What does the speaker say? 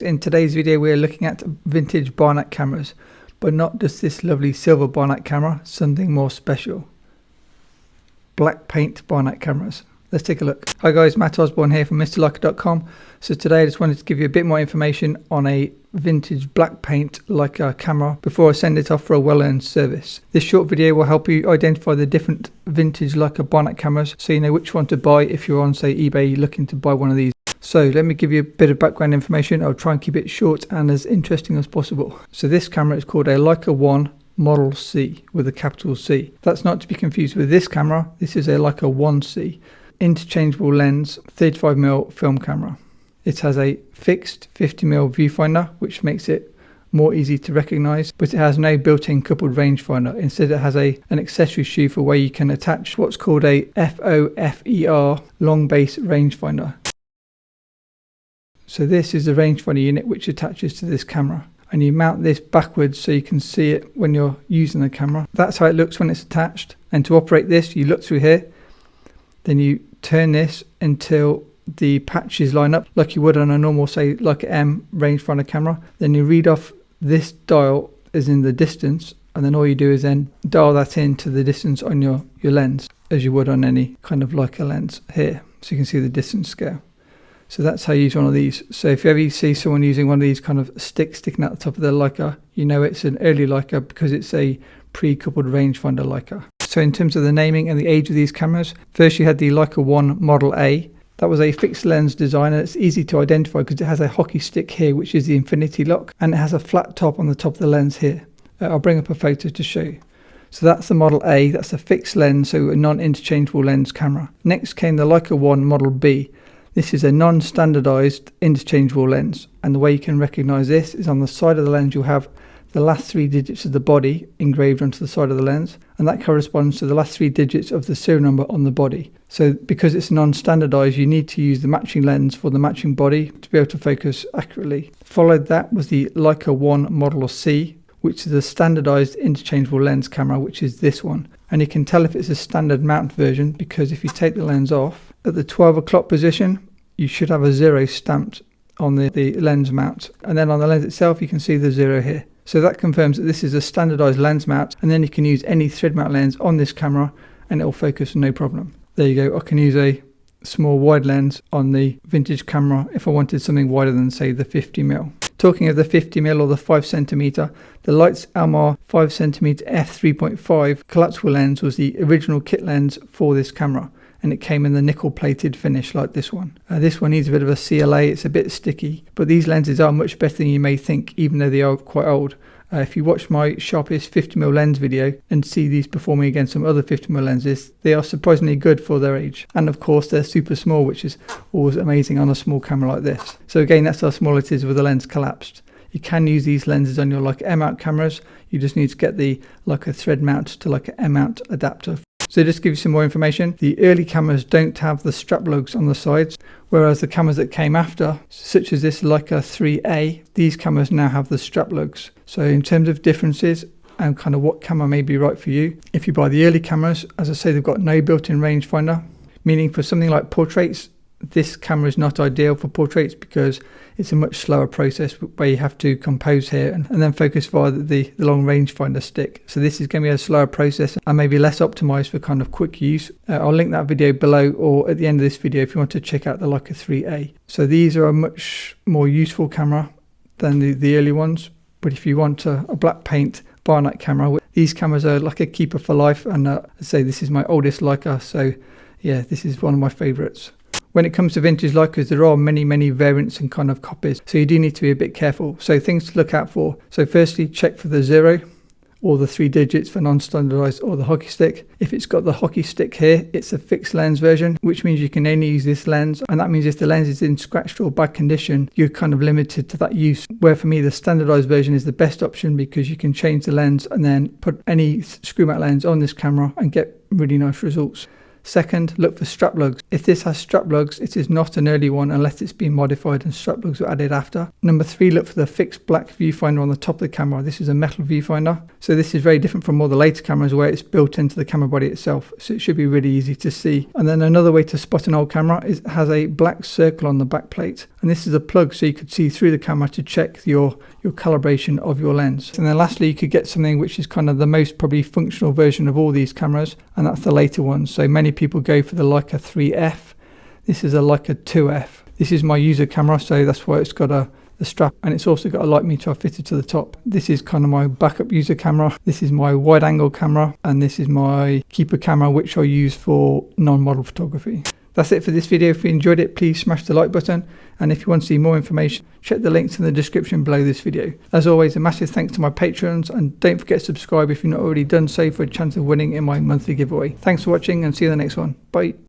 In today's video we're looking at vintage Barnack cameras, but not just this lovely silver Barnack camera, something more special. Black paint Barnack cameras. Let's take a look. Hi guys, Matt Osborne here from MrLeica.com. So today I just wanted to give you a bit more information on a vintage black paint Leica camera before I send it off for a well-earned service. This short video will help you identify the different vintage Leica Barnack cameras so you know which one to buy if you're on, say, eBay looking to buy one of these. So let me give you a bit of background information. I'll try and keep it short and as interesting as possible. So this camera is called a Leica I Model C with a capital C. That's not to be confused with this camera. This is a Leica 1C. Interchangeable lens 35mm film camera. It has a fixed 50mm viewfinder, which makes it more easy to recognize, but it has no built-in coupled rangefinder. Instead it has an accessory shoe for where you can attach what's called a FOFER long base rangefinder. So this is the rangefinder unit which attaches to this camera, and you mount this backwards so you can see it when you're using the camera. That's how it looks when it's attached. And to operate this, you look through here, then you turn this until the patches line up like you would on a normal, say, Leica M rangefinder camera. Then you read off this dial as in the distance, and then all you do is then dial that into the distance on your lens as you would on any kind of Leica lens here, so you can see the distance scale. So that's how you use one of these. So if you ever see someone using one of these kind of sticks sticking out the top of their Leica, you know it's an early Leica because it's a pre-coupled rangefinder Leica. So in terms of the naming and the age of these cameras, first you had the Leica I Model A. That was a fixed lens design, and it's easy to identify because it has a hockey stick here, which is the infinity lock, and it has a flat top on the top of the lens here. I'll bring up a photo to show you. So that's the Model A, that's a fixed lens, so a non-interchangeable lens camera. Next came the Leica I Model B. This is a non-standardized interchangeable lens, and the way you can recognize this is on the side of the lens you'll have the last 3 digits of the body engraved onto the side of the lens, and that corresponds to the last 3 digits of the serial number on the body. So because it's non-standardized, you need to use the matching lens for the matching body to be able to focus accurately. Followed that was the Leica I Model C, which is a standardized interchangeable lens camera, which is this one. And you can tell if it's a standard mount version because if you take the lens off, at the 12 o'clock position, you should have a 0 stamped on the lens mount. And then on the lens itself, you can see the 0 here. So that confirms that this is a standardized lens mount, and then you can use any thread mount lens on this camera and it will focus no problem. There you go. I can use a small wide lens on the vintage camera if I wanted something wider than, say, the 50mm. Talking of the 50mm or the 5cm, the Leica Almar 5cm f3.5 collapsible lens was the original kit lens for this camera, and it came in the nickel plated finish like this one. This one needs a bit of a CLA, it's a bit sticky, but these lenses are much better than you may think, even though they are quite old. If you watch my sharpest 50mm lens video and see these performing against some other 50mm lenses, they are surprisingly good for their age. And of course they're super small, which is always amazing on a small camera like this. So again, that's how small it is with the lens collapsed. You can use these lenses on your Leica M-mount cameras. You just need to get the Leica thread mount to Leica M-mount adapter. So just to give you some more information, the early cameras don't have the strap lugs on the sides, whereas the cameras that came after, such as this Leica IIIa, these cameras now have the strap lugs. So in terms of differences and kind of what camera may be right for you, if you buy the early cameras, as I say, they've got no built-in rangefinder, meaning for something like portraits, this camera is not ideal for portraits because it's a much slower process where you have to compose here and then focus via the long rangefinder stick. So this is going to be a slower process and maybe less optimized for kind of quick use. I'll link that video below or at the end of this video if you want to check out the Leica IIIa. So these are a much more useful camera than the early ones, but if you want a black paint Barnack camera, these cameras are like a keeper for life, and I say this is my oldest Leica, so yeah, this is one of my favorites. When it comes to vintage Leicas, there are many variants and kind of copies, so you do need to be a bit careful. So things to look out for. So firstly, check for the 0 or the 3 digits for non-standardized or the hockey stick. If it's got the hockey stick here, it's a fixed lens version, which means you can only use this lens. And that means if the lens is in scratched or bad condition, you're kind of limited to that use. Where for me, the standardized version is the best option because you can change the lens and then put any screw mount lens on this camera and get really nice results. Second, look for strap lugs. If this has strap lugs, it is not an early one unless it's been modified and strap lugs were added after. Number 3, look for the fixed black viewfinder on the top of the camera. This is a metal viewfinder. So this is very different from all the later cameras where it's built into the camera body itself. So it should be really easy to see. And then another way to spot an old camera is it has a black circle on the back plate. And this is a plug so you could see through the camera to check your calibration of your lens. And then lastly, you could get something which is kind of the most probably functional version of all these cameras, and that's the later one. So many people go for the Leica IIIF. This is a Leica IIF. This is my user camera, so that's why it's got the strap, and it's also got a light meter fitted to the top. This is kind of my backup user camera. This is my wide angle camera, and this is my keeper camera, which I use for non-model photography. That's it for this video. If you enjoyed it, please smash the like button, and if you want to see more information, check the links in the description below this video. As always, a massive thanks to my patrons, and don't forget to subscribe if you've not already done so for a chance of winning in my monthly giveaway. Thanks for watching, and see you in the next one. Bye.